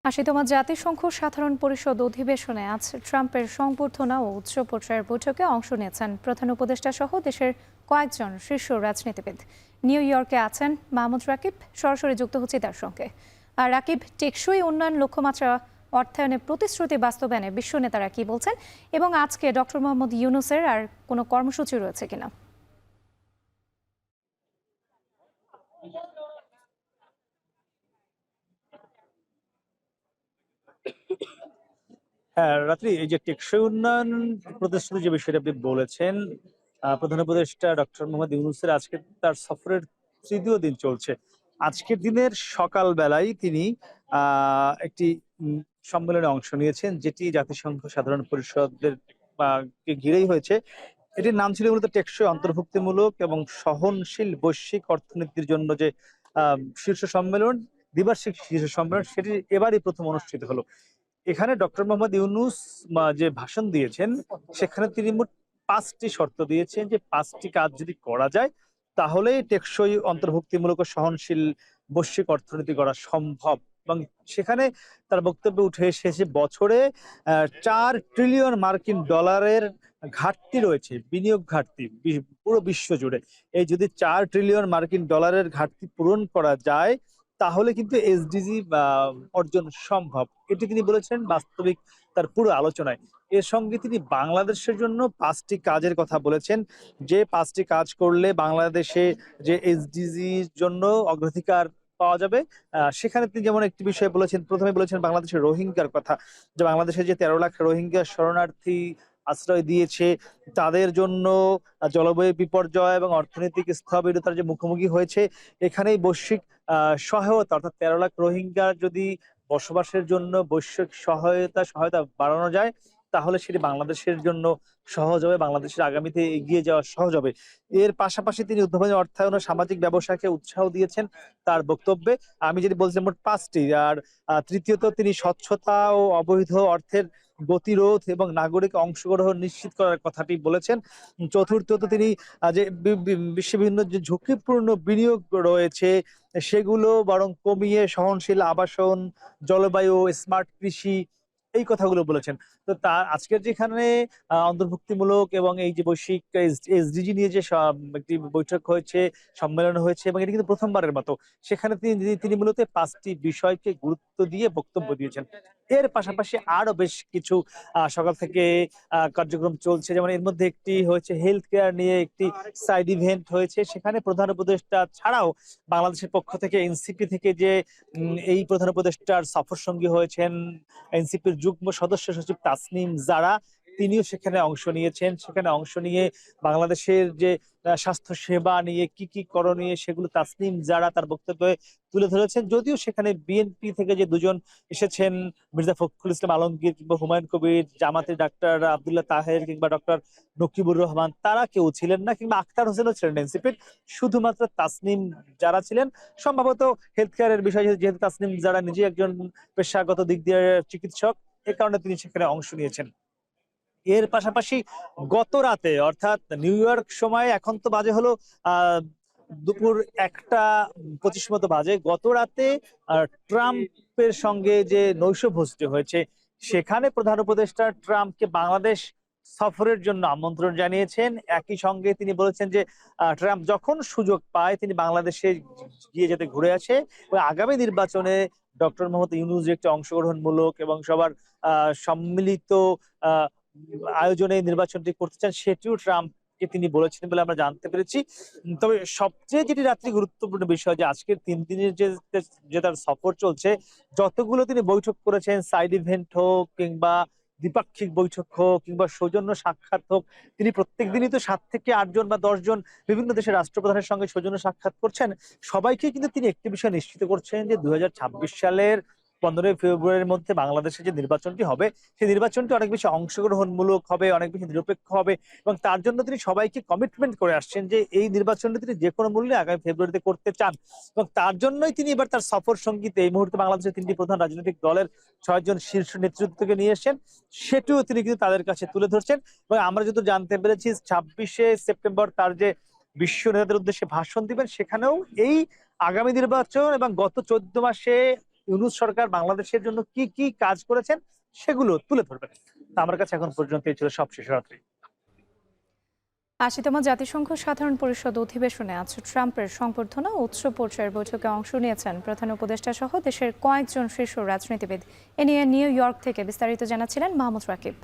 ৮০তম জাতিসংঘ সাধারণ পরিষদ অধিবেশনে আজ ট্রাম্পের সংবর্ধনা ও উচ্চ পর্যায়ের বৈঠকে অংশ নিয়েছেন প্রধান উপদেষ্টা সহ দেশের কয়েকজন শীর্ষ রাজনীতিবিদ। নিউ ইয়র্কে আছেন মাহমুদ রাকিব, সরাসরি যুক্ত হচ্ছে তার সঙ্গে। আর রাকিব, টেকসই উন্নয়ন লক্ষ্যমাত্রা অর্থায়নে প্রতিশ্রুতি বাস্তবায়নে বিশ্ব নেতারা কি বলছেন, এবং আজকে ডক্টর মোহাম্মদ ইউনূসের আর কোনো কর্মসূচি রয়েছে কিনা? হ্যাঁ, রাত্রি এই যে টেকসই উন্নয়ন প্রতিশ্রুতি যে বিষয়টা আপনি বলেছেন, প্রধান উপদেষ্টা ডক্টর মোহাম্মদ ইউনূসের আজকে তার সফরের তৃতীয় দিন চলছে। আজকের দিনের সকাল বেলায় তিনি একটি সম্মেলনে অংশ নিয়েছেন, যেটি জাতিসংঘ সাধারণ পরিষদের কে ঘিরেই হয়েছে। এটির নাম ছিল মূলত টেকসই অন্তর্ভুক্তিমূলক এবং সহনশীল বৈশ্বিক অর্থনীতির জন্য যে শীর্ষ সম্মেলন, দ্বিবার্ষিক শীর্ষ সম্মেলন, সেটি এবারই প্রথম অনুষ্ঠিত হলো। এখানে ডক্টর মোহাম্মদ ইউনূস যে ভাষণ দিয়েছেন, সেখানে তিনি মোট ৫টি শর্ত দিয়েছেন যে ৫টি কাজ যদি করা যায় তাহলেই টেকসই অন্তর্ভুক্তিমূলক ও সহনশীল বৈশ্বিক অর্থনীতি করা সম্ভব। এবং সেখানে তার বক্তব্যে উঠে এসেছে বছরে ৪ ট্রিলিয়ন মার্কিন ডলারের ঘাটতি রয়েছে, বিনিয়োগ ঘাটতি পুরো বিশ্ব জুড়ে। এই যদি ৪ ট্রিলিয়ন মার্কিন ডলারের ঘাটতি পূরণ করা যায় তাহলে কিন্তু এসডিজি অর্জন সম্ভব। এটি তিনি বলেছেন বাস্তবিক তার পুরো আলোচনায়। এর সঙ্গে তিনি বাংলাদেশের জন্য ৫টি কাজের কথা বলেছেন, যে ৫টি কাজ করলে বাংলাদেশে যে এসডিজির জন্য অগ্রাধিকার পাওয়া যাবে। সেখানে তিনি যেমন একটি বিষয় বলেছেন, প্রথমে বলেছেন বাংলাদেশের রোহিঙ্গার কথা, যে বাংলাদেশে যে ১৩ লাখ রোহিঙ্গা শরণার্থী আশ্রয় দিয়েছে, তাদের জন্য জলবায়ু বিপর্যয় এবং অর্থনৈতিক স্থবিরতার যে মুখোমুখি হয়েছে, এখানেই বৈশ্বিক সহায়তা, অর্থাৎ ১৩ লাখ রোহিঙ্গার যদি বসবাসের জন্য বৈশ্বিক সহায়তা বাড়ানো যায় তাহলে সেটি বাংলাদেশের জন্য সহজ হবে, বাংলাদেশের আগামীতে এগিয়ে যাওয়া সহজ হবে। এর পাশাপাশি তিনি উদ্ভাবনী অর্থায়ন ও সামাজিক ব্যবসাকে উৎসাহ দিয়েছেন তার বক্তব্যে। আমি যেটি বলছিলাম মোট ৫টি। আর তৃতীয়ত তিনি স্বচ্ছতা ও অবৈধ অর্থের গতিরোধ এবং নাগরিক অংশগ্রহণ নিশ্চিত করার কথাটি বলেছেন। চতুর্থত তিনি যে বিশ্বের বিভিন্ন যে ঝুঁকিপূর্ণ বিনিয়োগ রয়েছে সেগুলো বরং কমিয়ে সহনশীল আবাসন, জলবায়ু, স্মার্ট কৃষি, এই কথাগুলো বলেছেন। তো তার আজকের যেখানে অন্তর্ভুক্তিমূলক এবং এই যে বৈশ্বিক এসডিজি নিয়ে যে একটি বৈঠক হয়েছে, সম্মেলন হয়েছে, এবং এটা কিন্তু প্রথমবারের মতো। সেখানে তিনি মূলত ৫টি বিষয়কে গুরুত্ব দিয়ে বক্তব্য দিয়েছেন। এর পাশাপাশি আরো বেশ কিছু সকাল থেকে কার্যক্রম চলছে। যেমন এর মধ্যে একটি হয়েছে হেলথ কেয়ার নিয়ে একটি সাইড ইভেন্ট হয়েছে। সেখানে প্রধান উপদেষ্টা ছাড়াও বাংলাদেশের পক্ষ থেকে এনসিপি থেকে যে এই প্রধান উপদেষ্টার সফর সঙ্গী হয়েছেন এনসিপির যুগ্ম সদস্য সচিব তাসনিম জারা, তিনিও সেখানে অংশ নিয়েছেন। সেখানে অংশ নিয়ে বাংলাদেশের যে স্বাস্থ্য সেবা নিয়ে কি কি করণীয় সেগুলো তাসনিম জারা তার বক্তব্যে তুলে ধরেছেন। যদিও সেখানে বিএনপি থেকে যে দুজন এসেছেন, মির্জা ফখরুল ইসলাম আলমগীর কিংবা হুমায়ুন কবির, জামাতের ডাক্তার আব্দুল্লাহ তাহের কিংবা ডক্টর নকিবুর রহমান, তারা কেউ ছিলেন না, কিংবা আখতার হোসেনও ছিলেন এনসিপির। শুধুমাত্র তাসনিম যারা ছিলেন। সম্ভবত হেলথ কেয়ারের বিষয়ে যেহেতু তাসনিম যারা নিজে একজন পেশাগত দিক দিয়ে চিকিৎসক, এ কারণে তিনি সেখানে অংশ নিয়েছেন। এর পাশাপাশি গত রাতে, অর্থাৎ নিউ ইয়র্ক সময় এখন তো বাজে হলো আহ দুপুর ১টা ২৫ মতো বাজে, গত রাতে ট্রাম্পের সঙ্গে যে নৈশভোজটি হয়েছে, সেখানে প্রধান উপদেষ্টা ট্রাম্পকে বাংলাদেশ সফরের জন্য আমন্ত্রণ জানিয়েছেন। একই সঙ্গে তিনি বলেছেন যে ট্রাম্প যখন সুযোগ পায় তিনি বাংলাদেশে গিয়ে যাতে ঘুরে আসে, এবং আগামী নির্বাচনে ডক্টর মোহাম্মদ ইউনূস যে একটি অংশগ্রহণমূলক এবং সবার সম্মিলিত আহ আয়োজনে নির্বাচনটি করতে চান, সেটিও ট্রাম্পকে তিনি বলেছেন বলে আমরা জানতে পেরেছি। তবে সবচেয়ে যেটি রাত্রি গুরুত্বপূর্ণ বিষয়, যে আজকের ৩ দিনের যে তার সফর চলছে, যতগুলো তিনি বৈঠক করেছেন, সাইড ইভেন্ট হোক কিংবা দ্বিপাক্ষিক বৈঠক হোক কিংবা সৌজন্য সাক্ষাৎ হোক, তিনি প্রত্যেক দিনই তো ৭ থেকে ৮ জন বা ১০ জন বিভিন্ন দেশের রাষ্ট্রপ্রধানের সঙ্গে সৌজন্য সাক্ষাৎ করছেন। সবাইকে কিন্তু তিনি একটি বিষয় নিশ্চিত করছেন যে ২০২৬ সালের ১৫ই ফেব্রুয়ারির মধ্যে বাংলাদেশে যে নির্বাচনটি হবে, সেই নির্বাচনটি অনেক বেশি অংশগ্রহণমূলক হবে, অনেক বেশি নিরপেক্ষ হবে, এবং তার জন্য তিনি সবাইকে কমিটমেন্ট করে আসছেন যে এই নির্বাচনটি তিনি যে কোনো মূল্যে আগামী ফেব্রুয়ারিতে করতে চান। এবং তার জন্যই তিনি এবার তার সফর সঙ্গীতে এই মুহূর্তে বাংলাদেশের ৩টি প্রধান রাজনৈতিক দলের ৬ জন শীর্ষ নেতৃত্বকে নিয়ে এসেছেন, সেটিও তিনি কিন্তু তাদের কাছে তুলে ধরছেন। এবং আমরা যেহেতু জানতে পেরেছি ২৬শে সেপ্টেম্বর তার যে বিশ্ব নেতাদের উদ্দেশ্যে ভাষণ দিবেন, সেখানেও এই আগামী নির্বাচন এবং গত ১৪ মাসে ইউনূস সরকার বাংলাদেশের জন্য কি কি কাজ করেছেন সেগুলো তুলে ধরবেন। তা আমার কাছে এখন পর্যন্ত এই ছিল সবশেষ রাত্রি। ৮০তম জাতিসংঘ সাধারণ পরিষদ অধিবেশনে আজ ট্রাম্পের সংবর্ধনা ও উচ্চ পর্যায়ের বৈঠকে অংশ নিয়েছেন প্রধান উপদেষ্টা সহ দেশের কয়েকজন শীর্ষ রাজনীতিবিদ। এ নিয়ে নিউ ইয়র্ক থেকে বিস্তারিত জানাচ্ছিলেন মাহমুদ রাকিব।